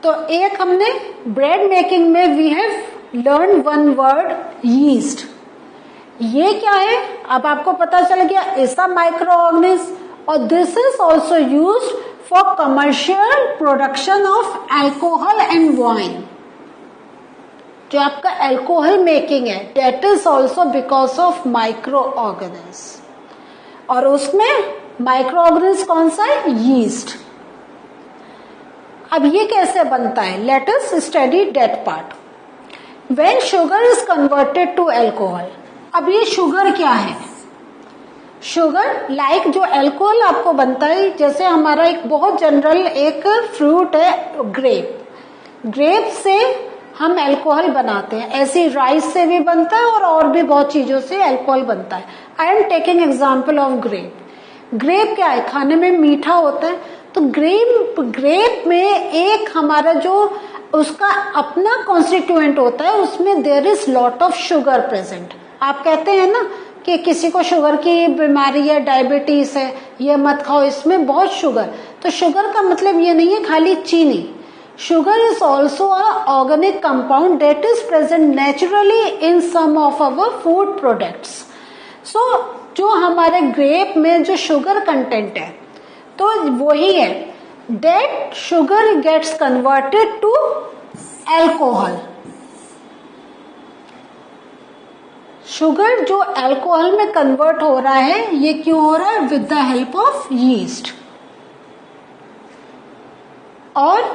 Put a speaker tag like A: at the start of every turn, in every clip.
A: तो एक हमने ब्रेड मेकिंग में we have learn one word yeast. ये क्या है, अब आपको पता चल गया, इज अ माइक्रो ऑर्गेनिज्म और this is also used for commercial production of alcohol and wine. जो आपका एल्कोहल मेकिंग है that is also because of microorganism. और उसमें माइक्रो ऑर्गेनिज्म कौन सा है, यीस्ट। अब ये कैसे बनता है, let us study that part. When sugar is converted to alcohol, अब ये शुगर क्या है, शुगर लाइक जो अल्कोहल आपको बनता है, जैसे हमारा एक बहुत जनरल एक फ्रूट है ग्रेप, ग्रेप से हम अल्कोहल बनाते हैं, ऐसे राइस से भी बनता है और भी बहुत चीजों से अल्कोहल बनता है। I am taking example of grape. Grape क्या है, खाने में मीठा होता है, तो ग्रेप में एक हमारा जो उसका अपना कॉन्स्टिट्यूएंट होता है, उसमें there is lot of sugar present. आप कहते हैं ना कि किसी को शुगर की बीमारी है, डायबिटीज है, ये मत खाओ, इसमें बहुत शुगर। तो शुगर का मतलब ये नहीं है खाली चीनी, sugar is also a organic compound that is present naturally in some of our food products. So जो हमारे ग्रेप में जो शुगर कंटेंट है तो वही है, that sugar gets converted to alcohol. Sugar जो अल्कोहल में कन्वर्ट हो रहा है, ये क्यों हो रहा है, with the help of yeast. और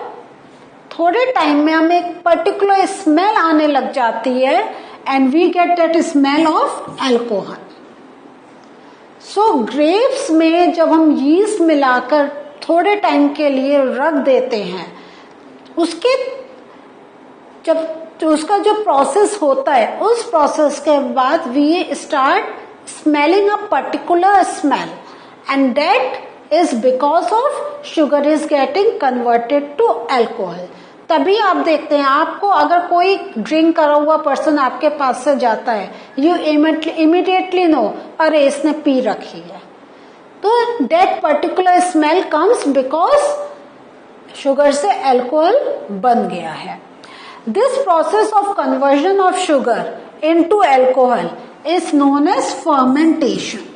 A: थोड़े टाइम में हमें एक पर्टिकुलर स्मेल आने लग जाती है and we get that smell of alcohol. So grapes में जब हम यीस्ट मिलाकर थोड़े टाइम के लिए रख देते हैं, उसके जब उसका जो प्रोसेस होता है, उस प्रोसेस के बाद we start smelling a particular smell and that is because of sugar is getting converted to alcohol. तभी आप देखते हैं, आपको अगर कोई ड्रिंक करा हुआ पर्सन आपके पास से जाता है, यू इमीडिएटली नो अरे इसने पी रखी है। तो that particular smell comes because sugar से अल्कोहल बन गया है। This process of conversion of sugar into alcohol is known as fermentation.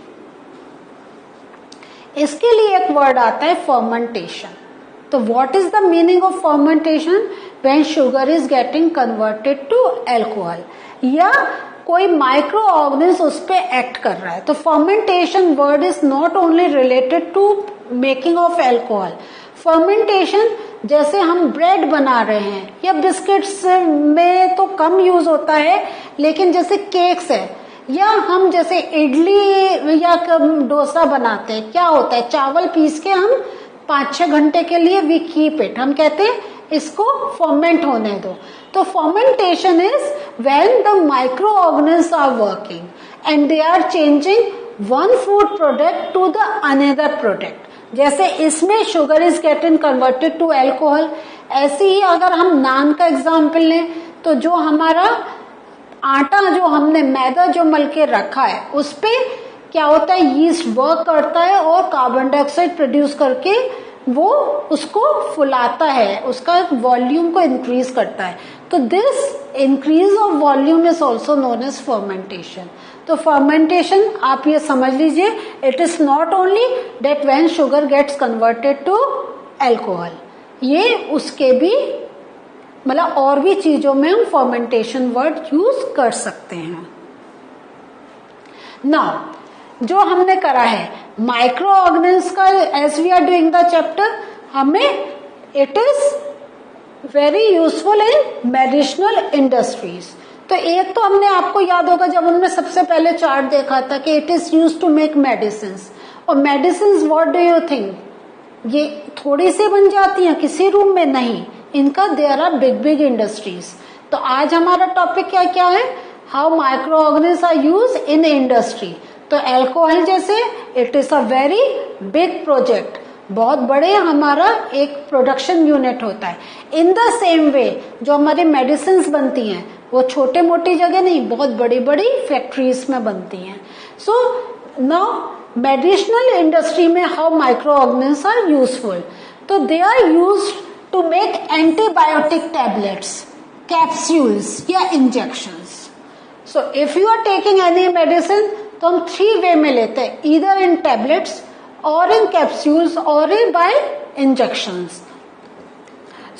A: इसके लिए एक वर्ड आता है फर्मेंटेशन। तो what is the meaning of fermentation, when sugar is getting converted to alcohol, या कोई माइक्रो ऑर्गेनिज्म उस पे एक्ट कर रहा है। तो fermentation word is not only related to making of alcohol. Fermentation जैसे हम ब्रेड बना रहे हैं या बिस्किट्स में तो कम यूज होता है, लेकिन जैसे केक्स है या हम जैसे इडली या डोसा बनाते हैं, क्या होता है, चावल पीस के हम 5-6 घंटे के लिए वी कीप इट, हम कहते हैं इसको फर्मेंट होने दो। तो fermentation is when the micro organism are working and they are changing one food product to the another product. जैसे इसमें sugar is getting converted to alcohol, ऐसे ही अगर हम नान का एग्जाम्पल लें तो जो हमारा आटा जो हमने मैदा जो मल के रखा है, उस पे क्या होता है, यीस्ट वर्क करता है और कार्बन डाइऑक्साइड प्रोड्यूस करके वो उसको फुलाता है, उसका वॉल्यूम को इंक्रीज करता है। तो this increase of volume is also known as fermentation. तो फर्मेंटेशन आप ये समझ लीजिए, it is not only that when sugar gets converted to alcohol, ये उसके भी मतलब और भी चीजों में हम फर्मेंटेशन वर्ड यूज कर सकते हैं। नाउ जो हमने करा है माइक्रो ऑर्गेनिज्म का, as we are doing the chapter, हमें it is very useful in medicinal industries. तो एक तो हमने आपको याद होगा जब हमने सबसे पहले चार्ट देखा था कि it is use to make medicine, और medicine what do you think, ये थोड़ी सी बन जाती हैं किसी रूम में, नहीं, इनका there are big big industries. तो आज हमारा टॉपिक क्या क्या है, how micro organism are use in industry. तो अल्कोहल जैसे it is a very big project, बहुत बड़े हमारा एक प्रोडक्शन यूनिट होता है। इन द सेम वे जो हमारी मेडिसिन बनती हैं वो छोटे मोटी जगह नहीं, बहुत बड़ी बड़ी फैक्ट्रीज में बनती हैं। सो नाउ मेडिसिनल इंडस्ट्री में how micro organism are useful, तो they are used to make antibiotic tablets, capsules या injections. So if you are taking any medicine, तो हम 3 वे में लेते हैं, either in tablets or in capsules or in by injections.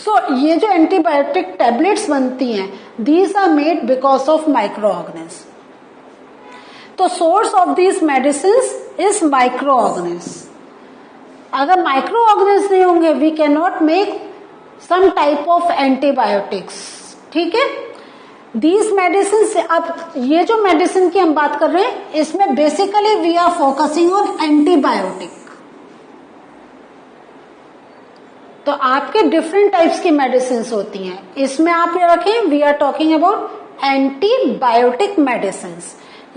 A: So ये जो antibiotic tablets बनती हैं, these are made because of microorganisms. तो source of these medicines is microorganisms. अगर microorganisms नहीं होंगे, we cannot make some type of antibiotics. ठीक है? These medicines, अब ये जो मेडिसिन की हम बात कर रहे हैं, इसमें basically we are focusing on antibiotic. तो आपके डिफरेंट टाइप्स की मेडिसिन होती हैं. इसमें आप ये रखें, we are talking about antibiotic medicine.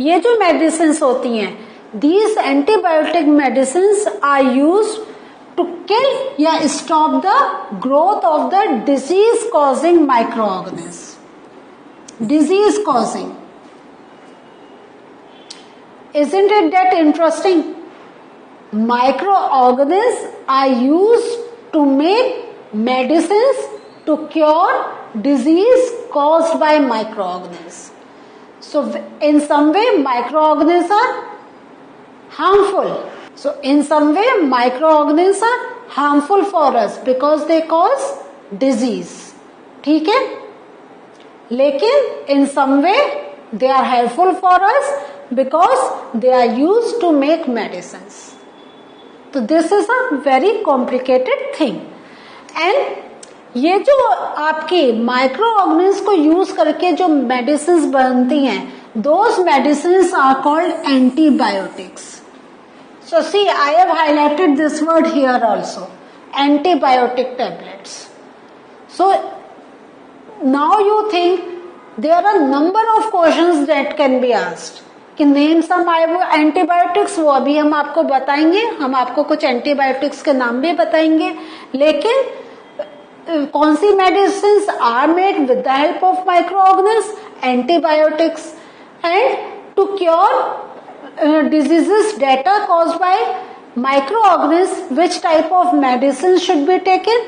A: ये जो मेडिसिन होती हैं, these antibiotic medicine are used to kill या stop the growth of the disease causing microorganism. Disease causing. Isn't it that interesting? Microorganisms are used to make medicines to cure disease caused by microorganisms. So in some way microorganisms are harmful. So in some way microorganisms are harmful for us because they cause disease. ठीक है? लेकिन in some way they are helpful for us because they are used to make medicines. तो this is a very complicated thing. And ये जो आपकी microorganism को use करके जो मेडिसिन्स बनती हैं, those medicines are called antibiotics. So see, I have highlighted this word here also, antibiotic tablets. So now you think there are number of questions that can be asked कि name some antibiotics, वो अभी हम आपको बताएंगे. हम आपको कुछ antibiotics के नाम भी बताएंगे. लेकिन कौन सी medicine are made with the help of microorganism? Antibiotics. And to cure diseases that are caused by microorganism, which type of medicine should be taken?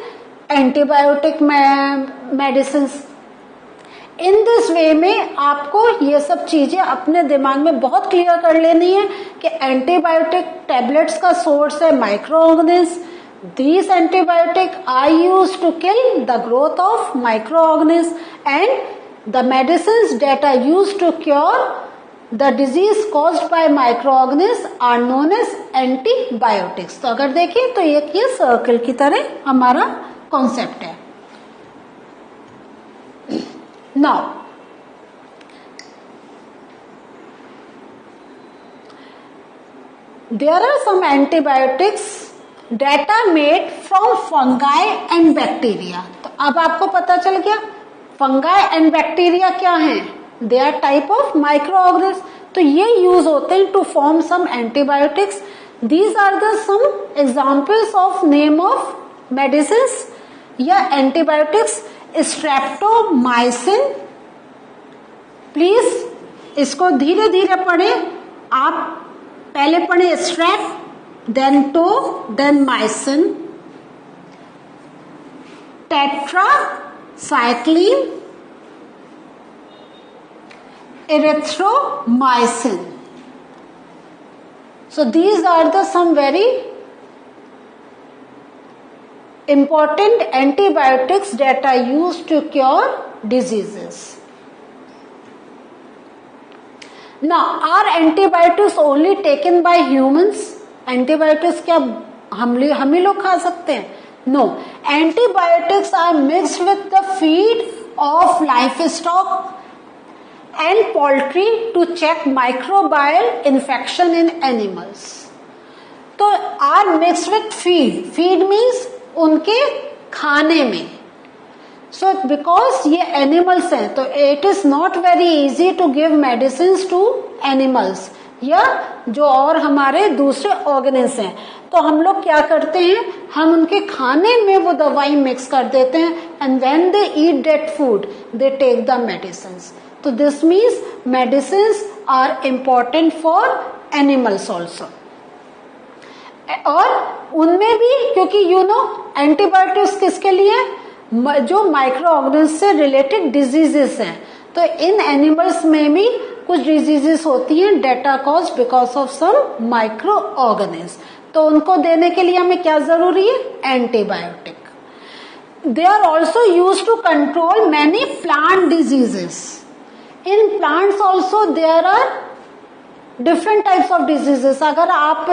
A: Antibiotic medicine. In this way में आपको ये सब चीजें अपने दिमाग में बहुत क्लियर कर लेनी है कि एंटीबायोटिक टैबलेट्स का सोर्स है microorganism. These antibiotics are used to kill the growth of microorganisms, and the medicines that are used to cure the disease caused by microorganisms are known as antibiotics. तो अगर देखें तो ये circle की तरह हमारा कॉन्सेप्ट है. Now, there are some antibiotics that are made from fungi and bacteria. तो अब आपको पता चल गया fungi and bacteria क्या हैं? They are type of microorganisms. तो ये यूज होते हैं to form some antibiotics. These are the some examples of name of medicines या antibiotics. स्ट्रेप्टोमाइसिन, प्लीज इसको धीरे धीरे पढ़ें. आप पहले पढ़ें strep, then to, then mycin. Tetracycline, erythromycin. So these are the some very important antibiotics that are used to cure diseases. Now, are antibiotics only taken by humans? Antibiotics क्या हम ही लोग खा सकते हैं? No. Antibiotics are mixed with the feed of livestock and poultry to check microbial infection in animals. तो are mixed with feed. Feed means उनके खाने में. सो बिकॉज ये एनिमल्स हैं, तो it is not very easy to give medicine to animals या जो और हमारे दूसरे ऑर्गेनिज्म हैं. तो हम लोग क्या करते हैं, हम उनके खाने में वो दवाई मिक्स कर देते हैं, and when they eat that food they take the medicine. तो this means medicine are important for animals also. और उनमें भी क्योंकि एंटीबायोटिक्स किसके लिए, जो माइक्रो ऑर्गेनिज्म से रिलेटेड डिजीजेस हैं, तो इन एनिमल्स में भी कुछ डिजीजेस होती हैं that are caused because of some microorganism, तो उनको देने के लिए हमें क्या जरूरी है, antibiotic. They are also use to control many plant diseases. In plants also there are different types of diseases. अगर आप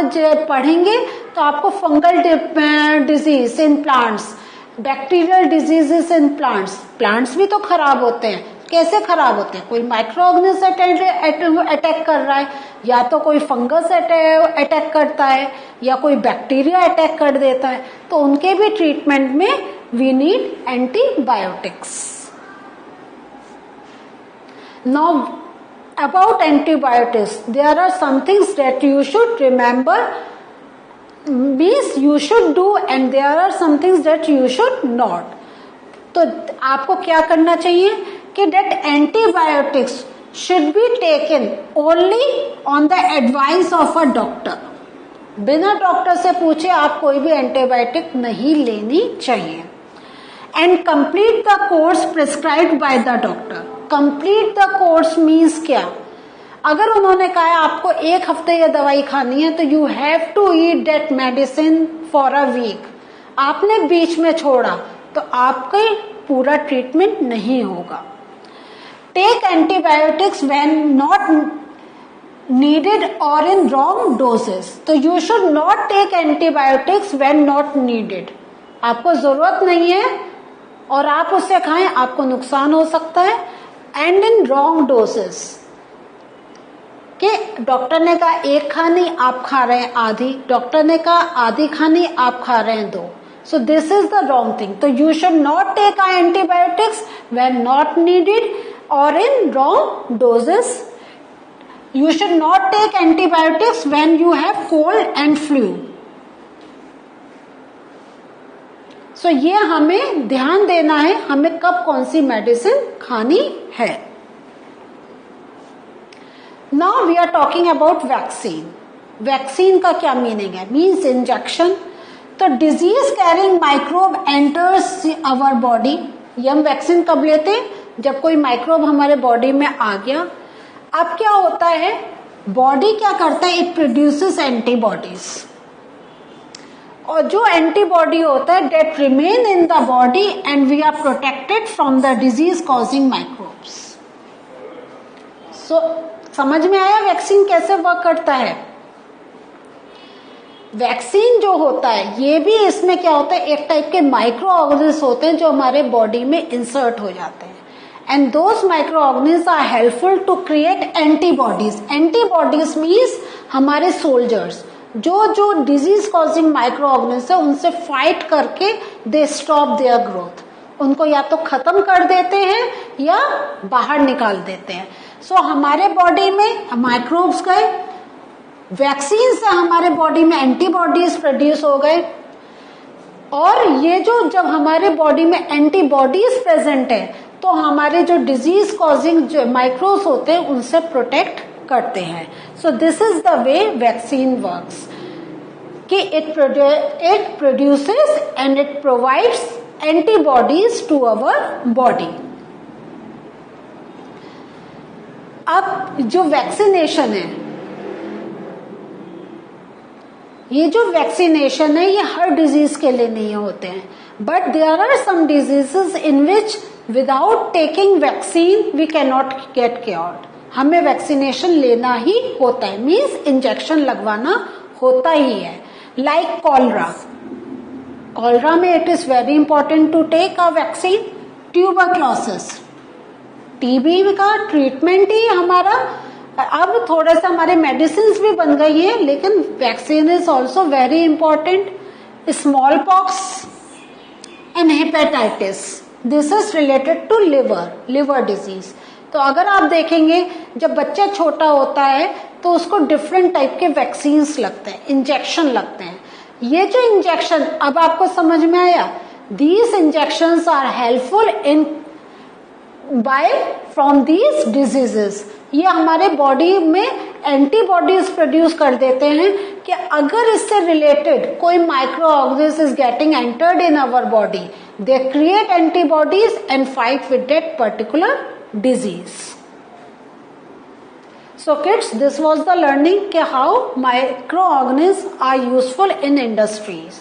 A: पढ़ेंगे तो आपको fungal disease in plants, bacterial diseases in plants. Plants भी तो खराब होते हैं. कैसे खराब होते हैं, कोई माइक्रो ऑर्गेनिज्म अटैक कर रहा है, या तो कोई फंगस अटैक करता है, या कोई बैक्टीरिया अटैक कर देता है, तो उनके भी ट्रीटमेंट में we need antibiotics. Now about antibiotics, there are some things that you should remember, means you should do, and there are some things that you should not. तो आपको क्या करना चाहिए कि that antibiotics should be taken only on the advice of a doctor. बिना doctor से पूछे आप कोई भी एंटीबायोटिक नहीं लेनी चाहिए. And complete the course prescribed by the doctor. Complete the course means क्या, अगर उन्होंने कहा है आपको 1 हफ्ते ये दवाई खानी है, तो you have to eat that medicine for a week. आपने बीच में छोड़ा तो आपका पूरा ट्रीटमेंट नहीं होगा. Take antibiotics when not needed और इन रॉन्ग डोजेस. तो you should not take antibiotics when not needed. आपको जरूरत नहीं है और आप उसे खाएं, आपको नुकसान हो सकता है. एंड इन रॉन्ग डोजेस, कि डॉक्टर ने कहा 1 खानी, आप खा रहे हैं आधी, डॉक्टर ने कहा आधी खानी, आप खा रहे हैं 2. So this is the wrong thing. तो you should not take antibiotics when not needed और in wrong doses. You should not take antibiotics when you have cold and flu. So ये हमें ध्यान देना है, हमें कब कौन सी मेडिसिन खानी है. Now we are talking about vaccine. Vaccine का क्या मीनिंग है, मीन्स इंजेक्शन. तो disease carrying microbe enters our body. ये हम वैक्सीन कब लेते हैं, जब कोई माइक्रोब हमारे बॉडी में आ गया. अब क्या होता है, बॉडी क्या करता है, इट प्रोड्यूसेस एंटीबॉडीज. और जो एंटीबॉडी होता है that remain in the body and we are protected from the disease causing microbes. So समझ में आया वैक्सीन कैसे वर्क करता है. वैक्सीन जो होता है ये भी, इसमें क्या होता है, एक टाइप के माइक्रो ऑर्गेनिज्म होते हैं जो हमारे बॉडी में इंसर्ट हो जाते हैं. And those micro organism are helpful to create antibodies. Antibodies means हमारे सोल्जर्स, जो डिजीज कॉजिंग माइक्रो ऑर्गेनिज्म है उनसे फाइट करके दे स्टॉप देयर ग्रोथ. उनको या तो खत्म कर देते हैं या बाहर निकाल देते हैं. सो हमारे बॉडी में माइक्रोब्स गए, वैक्सीन से हमारे बॉडी में एंटीबॉडीज प्रोड्यूस हो गए, और ये जब हमारे बॉडी में एंटीबॉडीज प्रेजेंट है तो हमारे जो डिजीज कॉजिंग जो माइक्रोब्स होते हैं उनसे प्रोटेक्ट करते हैं. So this is the way vaccine works, कि it produces and it provides antibodies to our body. अब जो वैक्सीनेशन है, ये जो वैक्सीनेशन है ये हर डिजीज के लिए नहीं होते हैं, but there are some diseases in which without taking vaccine we can not get cured. हमें वैक्सीनेशन लेना ही होता है, मीन्स इंजेक्शन लगवाना होता ही है. लाइक कॉलरा, कॉलरा में it is very important to take a vaccine. Tuberculosis, TB का ट्रीटमेंट ही हमारा, अब थोड़ा सा हमारे मेडिसिन भी बन गई है, लेकिन vaccine is also very important. Smallpox and hepatitis, this is related to liver disease. तो अगर आप देखेंगे जब बच्चा छोटा होता है तो उसको डिफरेंट टाइप के वैक्सीन लगते हैं, इंजेक्शन लगते हैं. ये जो इंजेक्शन, अब आपको समझ में आया, these injections are helpful in by from these diseases. ये हमारे बॉडी में एंटीबॉडीज प्रोड्यूस कर देते हैं कि अगर इससे रिलेटेड कोई microorganism is getting entered in our body, they create antibodies and fight with that particular disease. So kids, this was the learning कि how microorganisms are useful in industries.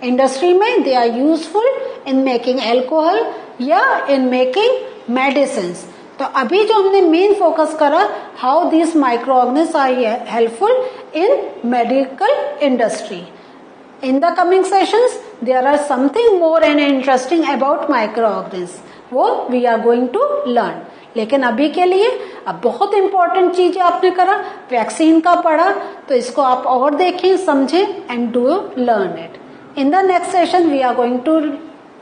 A: Industry में they are useful in making alcohol या in making medicines. तो अभी जो हमने main focus करा how these microorganisms are helpful in medical industry. In the coming sessions there are something more and interesting about microorganisms. वो we are going to learn. लेकिन अभी के लिए अब बहुत इंपॉर्टेंट चीज आपने करा, वैक्सीन का पढ़ा, तो इसको आप और देखें, समझें and do learn it. In the next session we are going to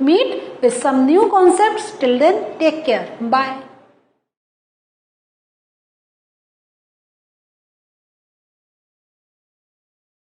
A: meet with some new concepts. Till then take care. Bye.